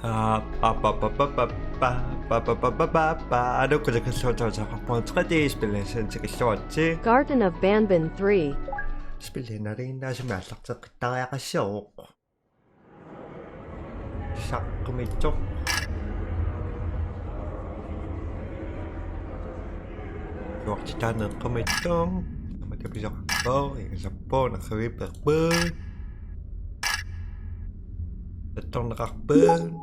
Ano ko nagkasawad-sawad ako kung spilin sig Garten of Banban 3. spilin na rin na sumasaksak tayo kasyok. Sak kumitok. Waktu tanah kumitong. Sama bisa kau, yang sapo nak berben. Datang nak berben.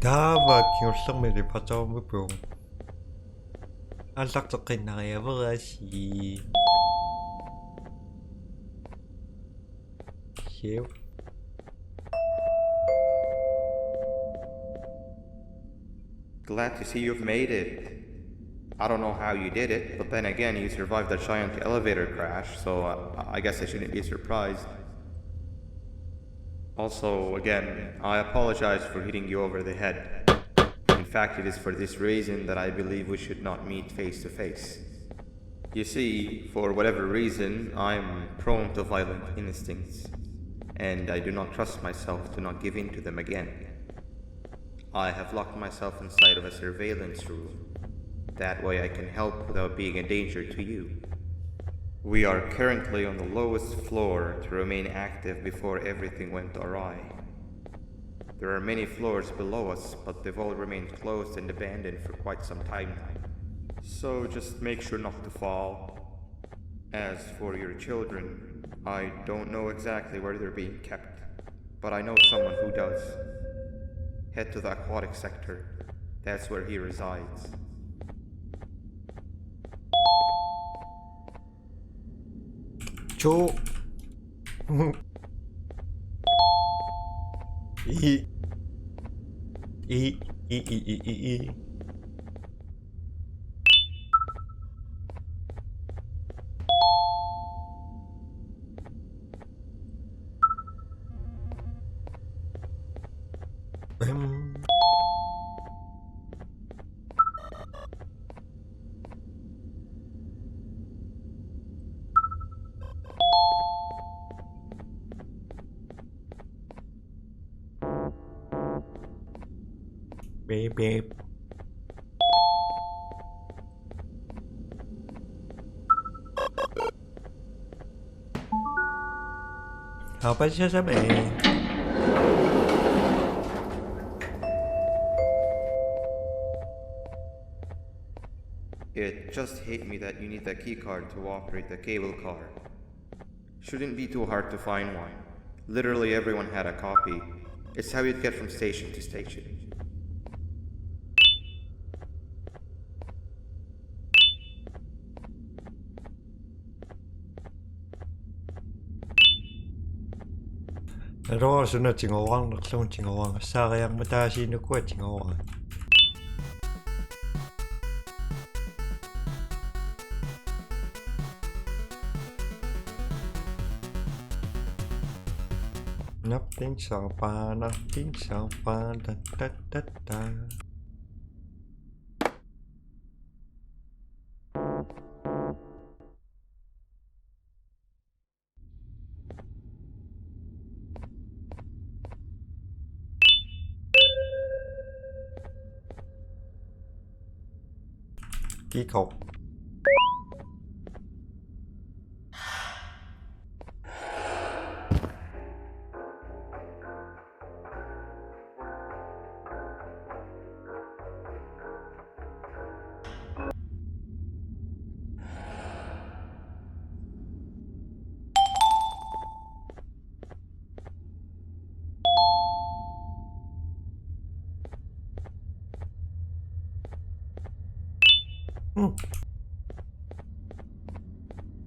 Dapat kiusang may pacaw mo bro. Ang saksakin na kaya ba si Chef. Glad to see you've made it. I don't know how you did it, but then again, you survived a giant elevator crash, so I guess I shouldn't be surprised. Also, again, I apologize for hitting you over the head. In fact, it is for this reason that I believe we should not meet face to face. You see, for whatever reason, I'm prone to violent instincts, and I do not trust myself to not give in to them again. I have locked myself inside of a surveillance room. That way I can help without being a danger to you. We are currently on the lowest floor to remain active before everything went awry. There are many floors below us, but they've all remained closed and abandoned for quite some time now. So just make sure not to fall. As for your children, I don't know exactly where they're being kept, but I know someone who does. Head to the aquatic sector. That's where he resides. 조. 이. Beep. Apa siya sabi? It just hit me that you need the keycard to operate the cable car. Shouldn't be too hard to find one. Literally everyone had a copy. It's how you'd get from station to station. Pero sunod tingawang naksong tingawang sa kayang matasin ko tingawang. Nothing so fun, da. Ký cột.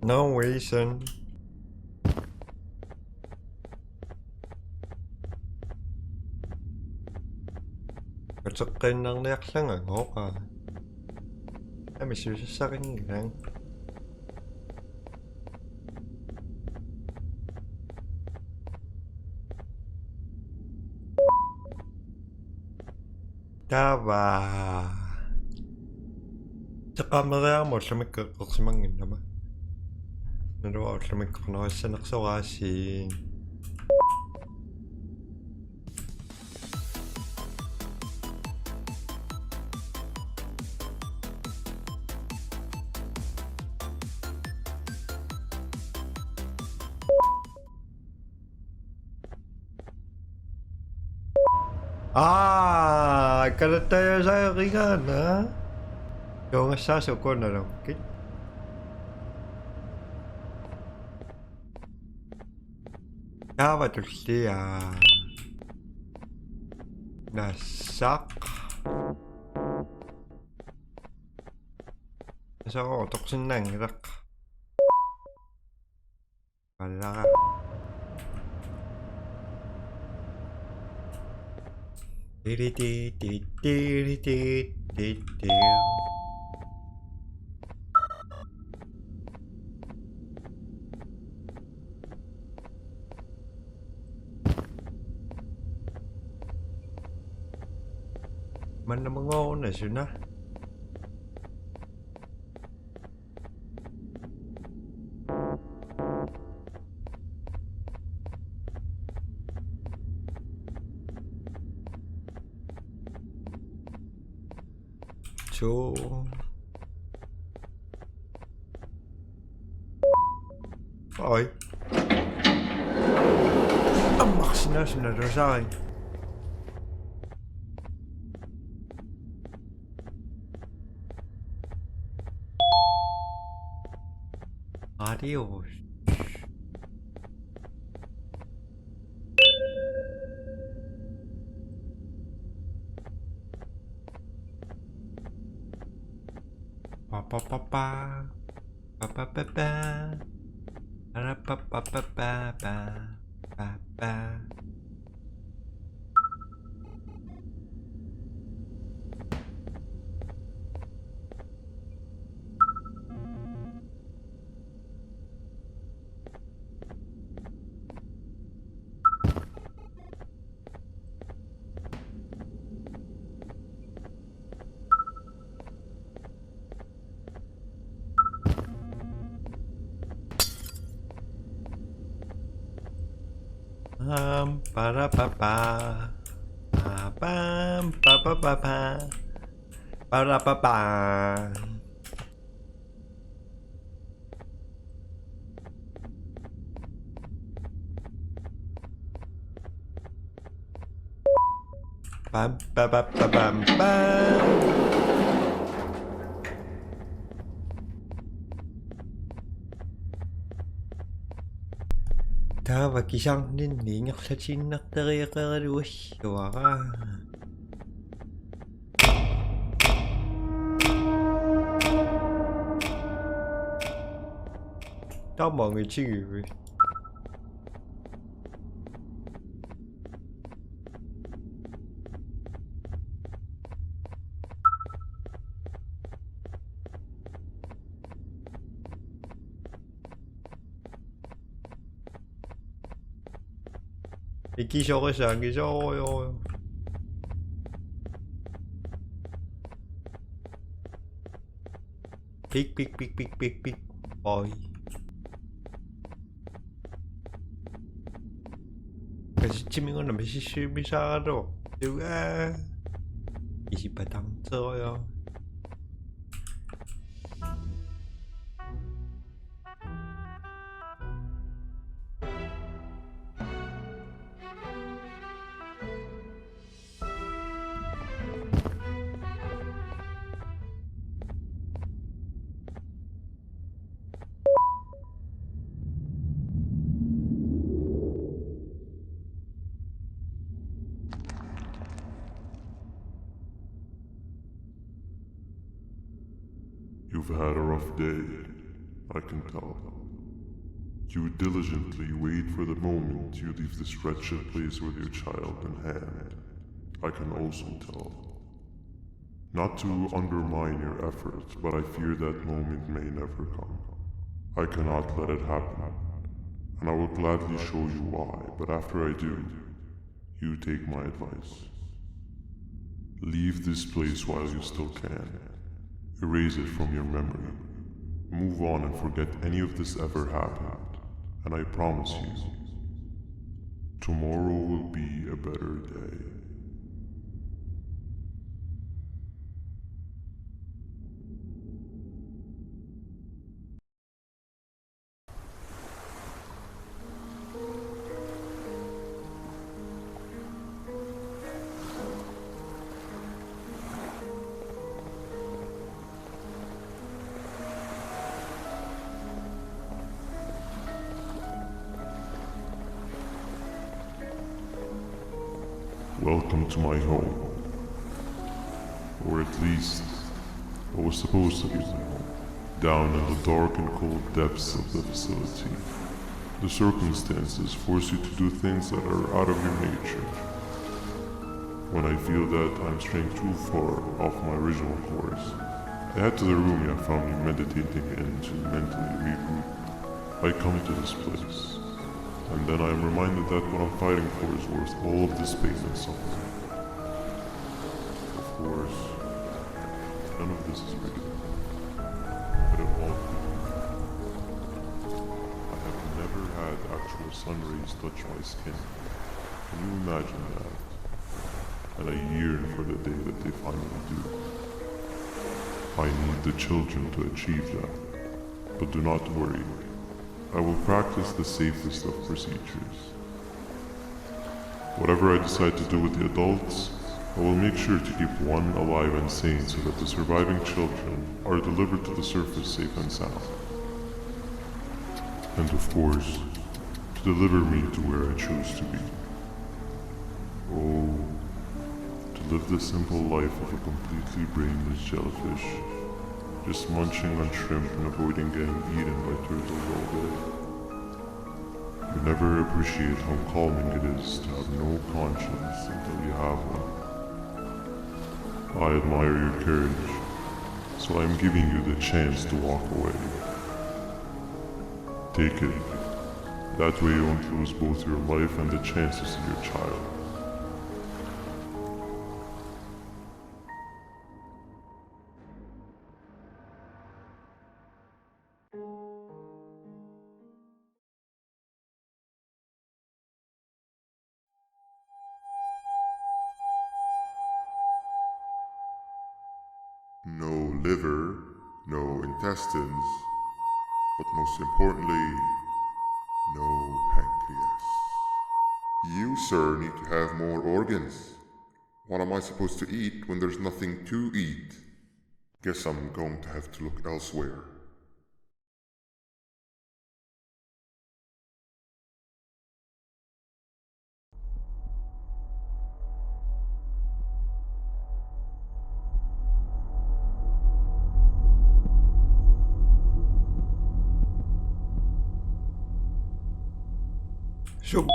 No reason. 어쨌든 năng sáng ở ngốt à. Em bị siêu sắc cái gì đang. Ta và 잠깐만 뭐 좀 그렇게 망긴다 봐. naruaqlumikkornerissanaqsoraasiin kanattajasaaqigaana joongassaasukunnalukkit taavatullia nassaq saroortorsinnaangilaq allara Tiri-ti-ti-tiri-ti-ti-ti. Mana mengona suna? So Oi. Maksina sudah selesai. Adios. Pa pa pa pa pa pa pa pa pa pa pa pa pa pa pa. Para pa pa pam pa pa pa pa para pa pa pam pa pa pa pam pam. Taava kisarninni ingerlatinnerteriaqerilualluara. Tamangitigivi. Ikisoresan kisorio. Pik pik pik pik pik pik. Oi. Kasi chimingon na misisado. Juga. Isipatang soyo. You've had a rough day, I can tell. You diligently wait for the moment you leave this wretched place with your child in hand. I can also tell. Not to undermine your efforts, but I fear that moment may never come. I cannot let it happen, and I will gladly show you why, but after I do, you take my advice. Leave this place while you still can. Erase it from your memory. Move on and forget any of this ever happened. And I promise you, tomorrow will be a better day. Welcome to my home. Or at least, what was supposed to be my home. Down in the dark and cold depths of the facility, the circumstances force you to do things that are out of your nature. When I feel that I'm straying too far off my original course, I head to the room you found me meditating in to mentally regroup. I come to this place, and then I am reminded that what I'm fighting for is worth all of this pain and suffering. Of course, none of this is regular, but it all could be. I have never had actual sun rays touch my skin. Can you imagine that? And I yearn for the day that they finally do. I need the children to achieve that, but do not worry. I will practice the safest of procedures. Whatever I decide to do with the adults, I will make sure to keep one alive and sane so that the surviving children are delivered to the surface safe and sound. And of course, to deliver me to where I choose to be. Oh, to live the simple life of a completely brainless jellyfish, just munching on shrimp and avoiding getting eaten by turtles all day. You never appreciate how calming it is to have no conscience until you have one. I admire your courage, so I am giving you the chance to walk away. Take it. That way you won't lose both your life and the chances of your child. No liver, no intestines, but most importantly, no pancreas. You, sir, need to have more organs. What am I supposed to eat when there's nothing to eat? Guess I'm going to have to look elsewhere. شوف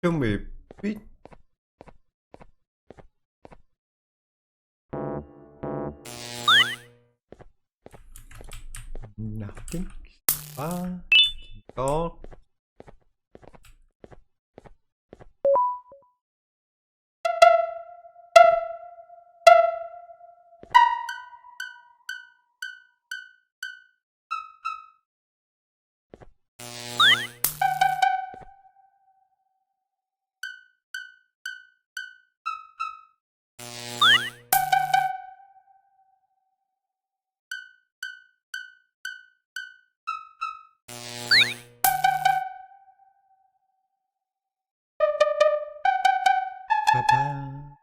Show me bit. Nothing. Có ba ba.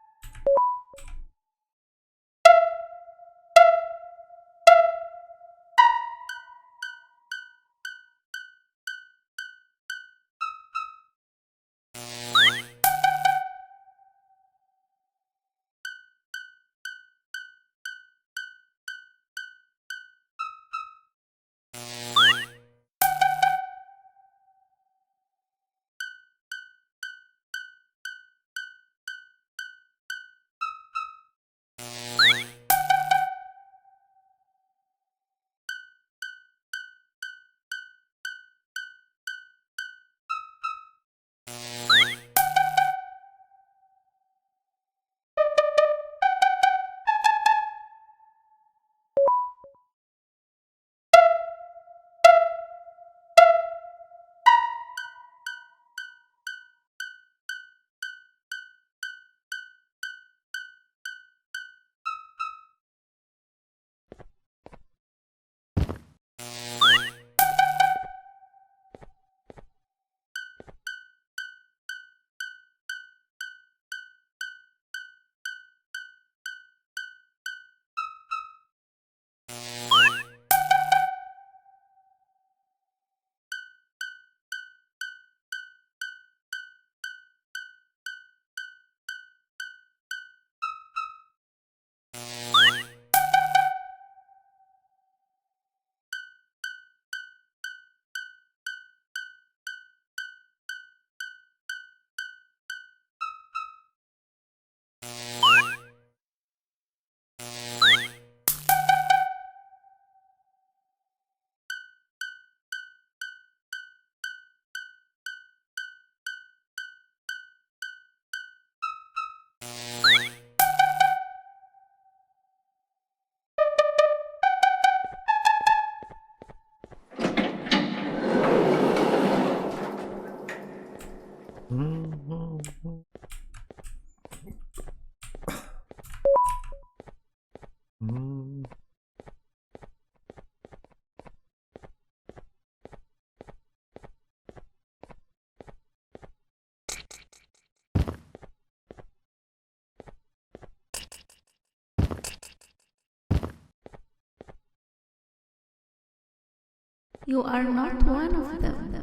You are not one of them.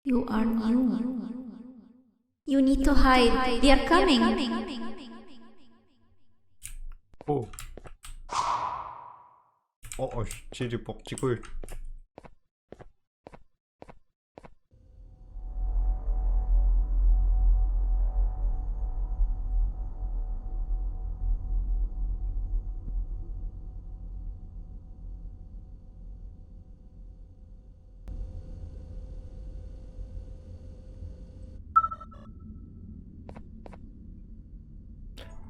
You are new. You need to hide. They are coming. 오. 지리 복지굴.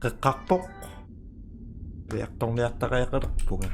Kakakpok. Reaktong-reakta kayak bunga.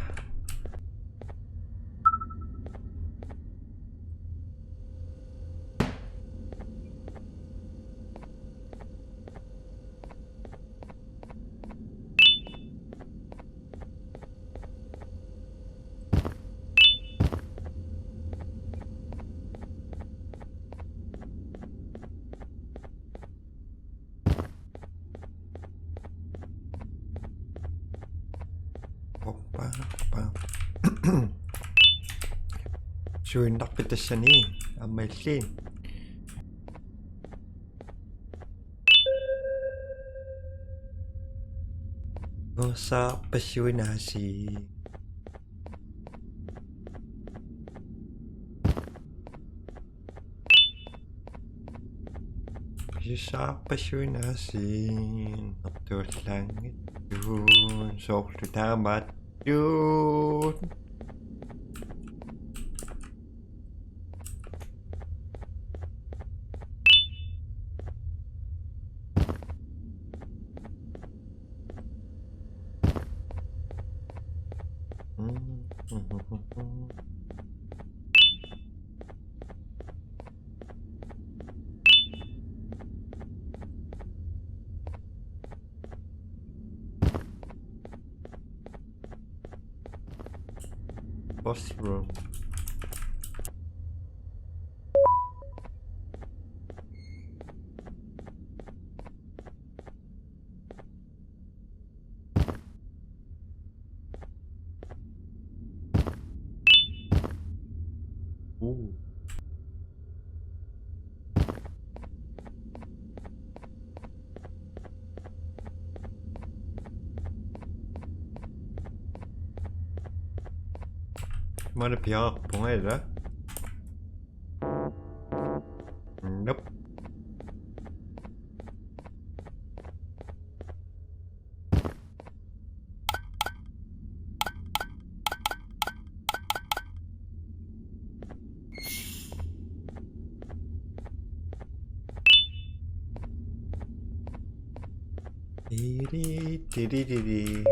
Schön Dank bitte Shani. Amazing. Sa pasuin na si sa pasuin na si Doktor Langit yun. Sok tamat yun. Boss room. Ooh. Mana pihak bunga ya? Nope. Diri.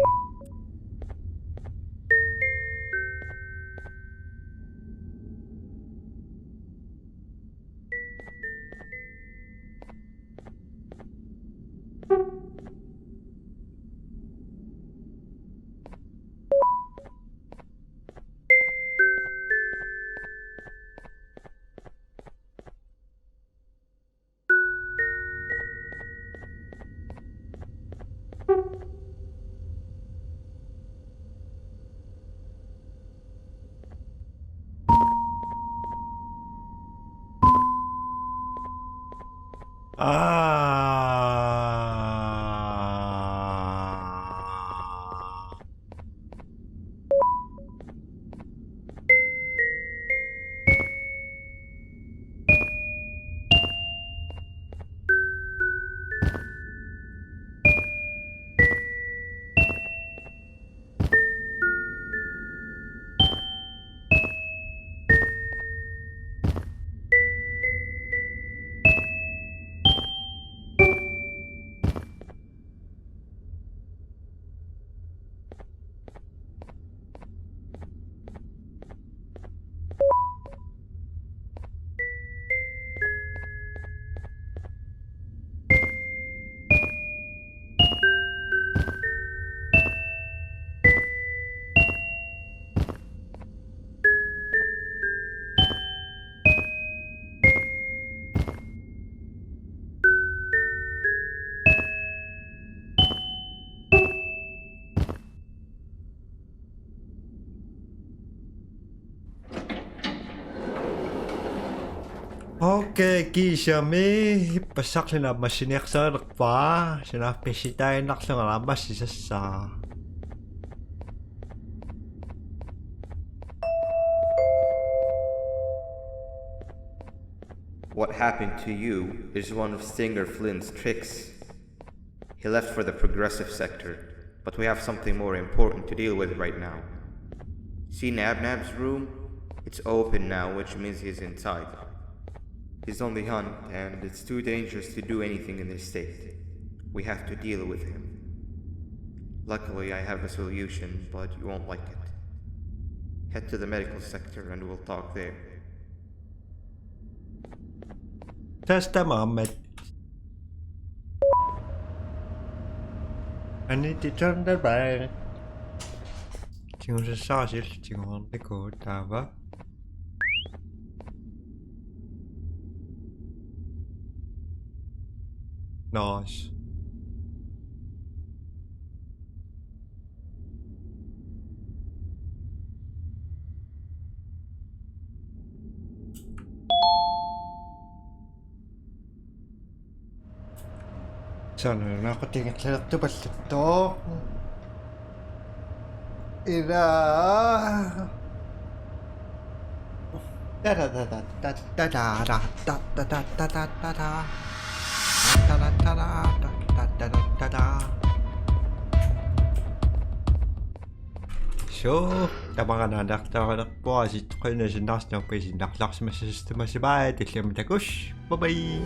Okei, kiisiami. Passak sinapmasiniksaanakpa. Sinappisitainaksangalammasisassa. What happened to you is one of Stinger Flynn's tricks. He left for the progressive sector, but we have something more important to deal with right now. See Nabnab's room? It's open now, which means he's inside. He's on the hunt, and it's too dangerous to do anything in this state. We have to deal with him. Luckily, I have a solution, but you won't like it. Head to the medical sector and we'll talk there. Just a moment. I need to turn the bank. 지금 사실 지금 이거 다봐. Nice. 저는 aku tinggal satu betul. Ira. Da da da da da da da da da da da da da da da. Da da da da da da da da da. So, tabangan anak tawanak po si Tukoy na sinas ng pwede naklaks masistemasibayad. Islam takus. Bye bye.